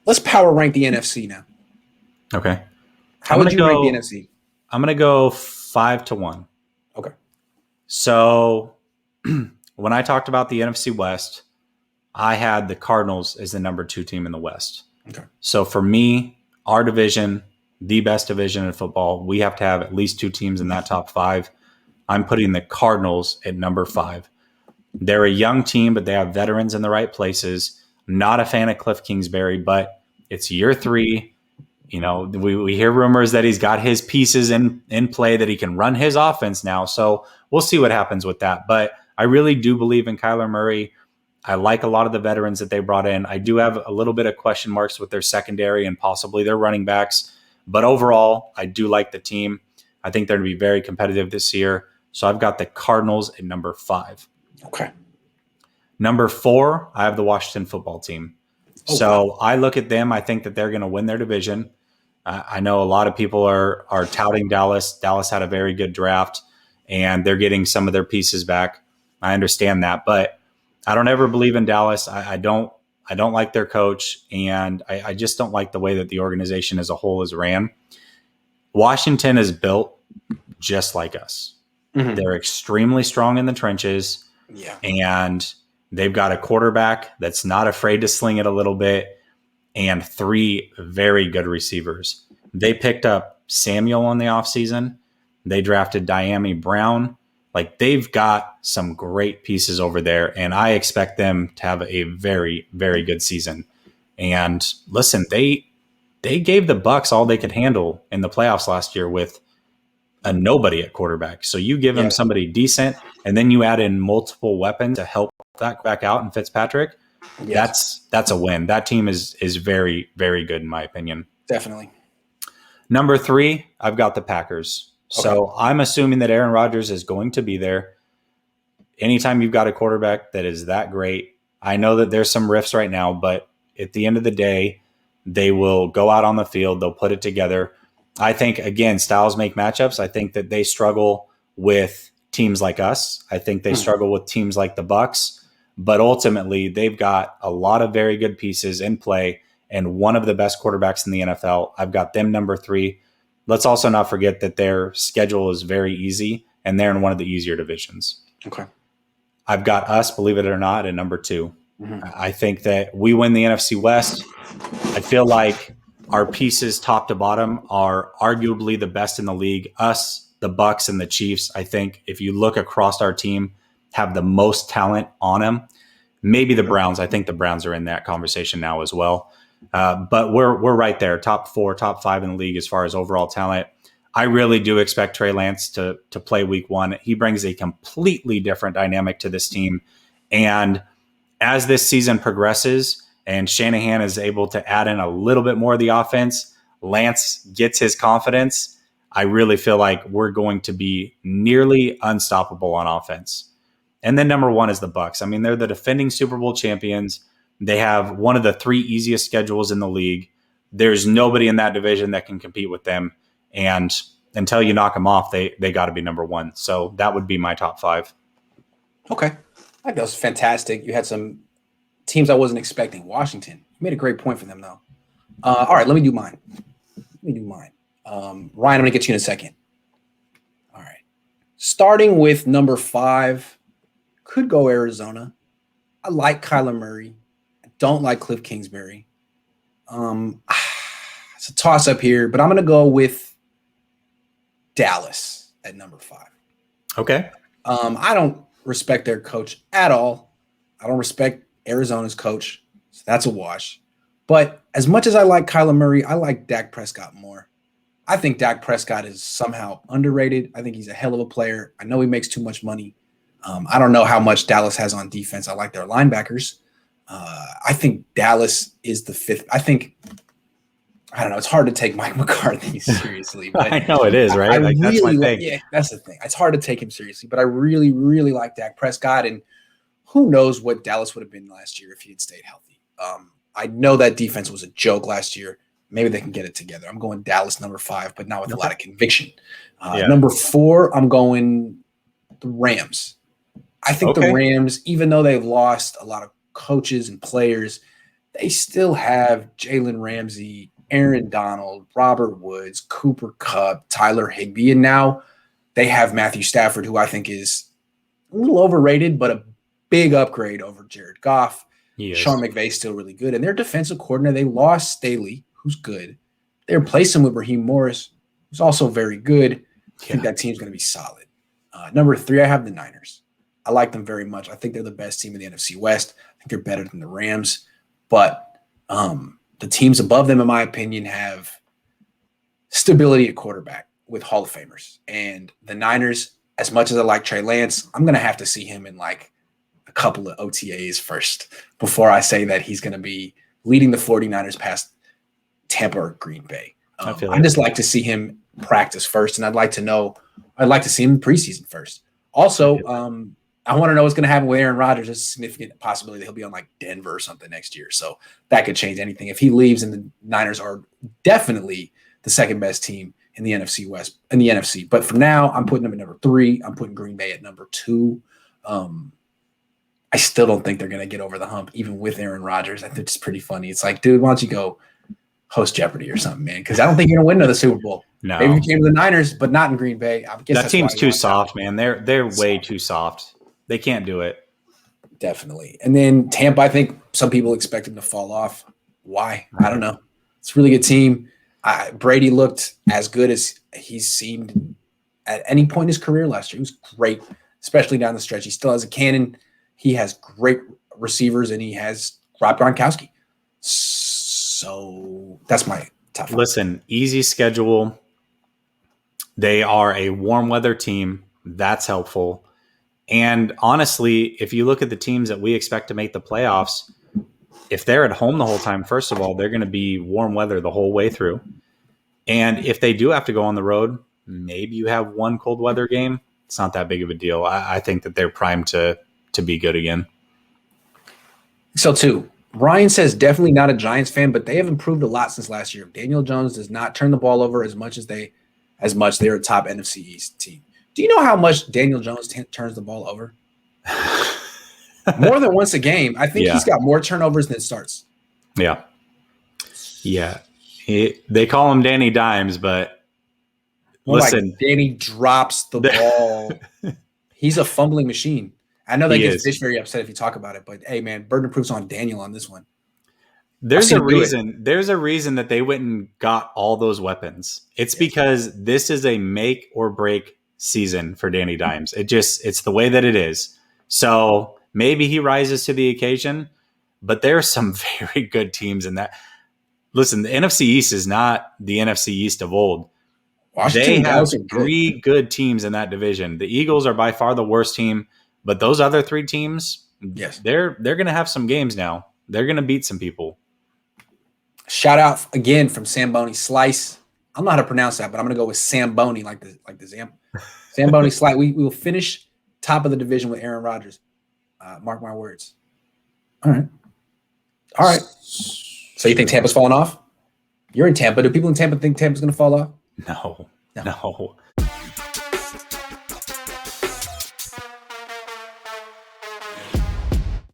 Let's power rank the NFC now. Okay. How would you rank the NFC? I'm going to go 5-1. Okay. So when I talked about the NFC West, I had the Cardinals as the number 2 team in the West. Okay. So for me, our division, the best division in football, we have to have at least 2 teams in that top 5. I'm putting the Cardinals at number 5. They're a young team, but they have veterans in the right places. Not a fan of Cliff Kingsbury, but it's year 3. You know, we hear rumors that he's got his pieces in play, that he can run his offense now. So we'll see what happens with that. But I really do believe in Kyler Murray. I like a lot of the veterans that they brought in. I do have a little bit of question marks with their secondary and possibly their running backs. But overall, I do like the team. I think they're going to be very competitive this year. So I've got the Cardinals at number 5. Okay. Number 4, I have the Washington football team. Oh, so wow. I look at them. I think that they're going to win their division. I know a lot of people are touting Dallas. Dallas had a very good draft, and they're getting some of their pieces back. I understand that, but I don't ever believe in Dallas. I don't like their coach, and I just don't like the way that the organization as a whole is ran. Washington is built just like us. Mm-hmm. They're extremely strong in the trenches. Yeah. And they've got a quarterback that's not afraid to sling it a little bit, and 3 very good receivers. They picked up Samuel in the offseason. They drafted Diami Brown. Like, they've got some great pieces over there, and I expect them to have a very, very good season. And listen, they gave the Bucs all they could handle in the playoffs last year with a nobody at quarterback. So you give him somebody decent, and then you add in multiple weapons to help that back out in Fitzpatrick. Yes. That's a win. That team is very, very good in my opinion. Definitely. Number 3, I've got the Packers. Okay. So I'm assuming that Aaron Rodgers is going to be there. Anytime you've got a quarterback that is that great, I know that there's some rifts right now, but at the end of the day, they will go out on the field. They'll put it together. I think, again, styles make matchups. I think that they struggle with teams like us. I think they struggle with teams like the Bucs. But ultimately, they've got a lot of very good pieces in play and one of the best quarterbacks in the NFL. I've got them number 3. Let's also not forget that their schedule is very easy, and they're in one of the easier divisions. Okay. I've got us, believe it or not, at number 2. Mm-hmm. I think that we win the NFC West. I feel like our pieces top to bottom are arguably the best in the league. Us, the Bucs, and the Chiefs, I think, if you look across our team, have the most talent on them. Maybe the Browns. I think the Browns are in that conversation now as well. But we're right there, top 4, top 5 in the league as far as overall talent. I really do expect Trey Lance to play week 1. He brings a completely different dynamic to this team. And as this season progresses and Shanahan is able to add in a little bit more of the offense, Lance gets his confidence, I really feel like we're going to be nearly unstoppable on offense. And then number 1 is the Bucs. I mean, they're the defending Super Bowl champions. They have one of the 3 easiest schedules in the league. There's nobody in that division that can compete with them. And until you knock them off, they got to be number 1. So that would be my top 5. Okay. I think that was fantastic. You had some teams I wasn't expecting. Washington. You made a great point for them, though. All right, let me do mine. Ryan, I'm going to get you in a second. All right. Starting with number 5, could go Arizona. I like Kyler Murray. I don't like Cliff Kingsbury. It's a toss-up here, but I'm going to go with Dallas at number 5. Okay. I don't respect their coach at all. I don't respect Arizona's coach, so that's a wash. But as much as I like Kyler Murray, I like Dak Prescott more. I think Dak Prescott is somehow underrated. I think he's a hell of a player. I know he makes too much money. I don't know how much Dallas has on defense. I like their linebackers. I think Dallas is the 5th. I don't know. It's hard to take Mike McCarthy seriously. But I know it is, right? That's my thing. Yeah, that's the thing. It's hard to take him seriously, but I really, really like Dak Prescott. And who knows what Dallas would have been last year if he had stayed healthy. I know that defense was a joke last year. Maybe they can get it together. I'm going Dallas number 5, but not with a lot of conviction. Number 4, I'm going the Rams. I think the Rams, even though they've lost a lot of coaches and players, they still have Jalen Ramsey, Aaron Donald, Robert Woods, Cooper Kupp, Tyler Higbee, and now they have Matthew Stafford, who I think is a little overrated, but a big upgrade over Jared Goff. Sean McVay's still really good. And their defensive coordinator, they lost Staley, who's good. They replaced him with Raheem Morris, who's also very good. I think that team's going to be solid. Number 3, I have the Niners. I like them very much. I think they're the best team in the NFC West. I think they're better than the Rams. But the teams above them, in my opinion, have stability at quarterback with Hall of Famers. And the Niners, as much as I like Trey Lance, I'm going to have to see him in like a couple of OTAs first before I say that he's going to be leading the 49ers past Tampa or Green Bay. I just like to see him practice first, and I'd like to see him in preseason first. Also, I want to know what's going to happen with Aaron Rodgers. There's a significant possibility that he'll be on like Denver or something next year. So that could change anything. If he leaves, and the Niners are definitely the second best team in the NFC West, in the NFC. But for now, I'm putting them at number 3. I'm putting Green Bay at number 2. I still don't think they're going to get over the hump, even with Aaron Rodgers. I think it's pretty funny. It's like, dude, why don't you go host Jeopardy or something, man? Because I don't think you're going to win another Super Bowl. No. Maybe you came to the Niners, but not in Green Bay. I guess that team's too soft, man. They're way too soft. They can't do it. Definitely. And then Tampa, I think some people expect him to fall off. Why? I don't know. It's a really good team. Brady looked as good as he's seemed at any point in his career last year. He was great, especially down the stretch. He still has a cannon. He has great receivers, and he has Rob Gronkowski. So that's my top 5. Listen, easy schedule. They are a warm weather team. That's helpful. And honestly, if you look at the teams that we expect to make the playoffs, if they're at home the whole time, first of all, they're going to be warm weather the whole way through. And if they do have to go on the road, maybe you have one cold weather game. It's not that big of a deal. I think that they're primed to be good again. So too, Ryan says definitely not a Giants fan, but they have improved a lot since last year. Daniel Jones does not turn the ball over as much. They're a top NFC East team. Do you know how much Daniel Jones turns the ball over? More than once a game. I think he's got more turnovers than starts. Yeah. Yeah. They call him Danny Dimes, but listen. Like Danny drops the ball. He's a fumbling machine. I know that gets Fish very upset if you talk about it, but hey, man, burden of proof's on Daniel on this one. There's a reason that they went and got all those weapons. It's because this is a make or break season for Danny Dimes. It's the way that it is. So maybe he rises to the occasion, but there are some very good teams in that. Listen, the NFC East is not the NFC East of old. Washington, they have 3 good teams in that division. The Eagles are by far the worst team, but those other 3 teams, they're going to have some games now. They're going to beat some people. Shout out again from Samboni Slice. I don't know how to pronounce that, but I'm going to go with Samboni, like the Samboni Slice. We will finish top of the division with Aaron Rodgers. Mark my words. All right. So you think Tampa's falling off? You're in Tampa. Do people in Tampa think Tampa's going to fall off? No.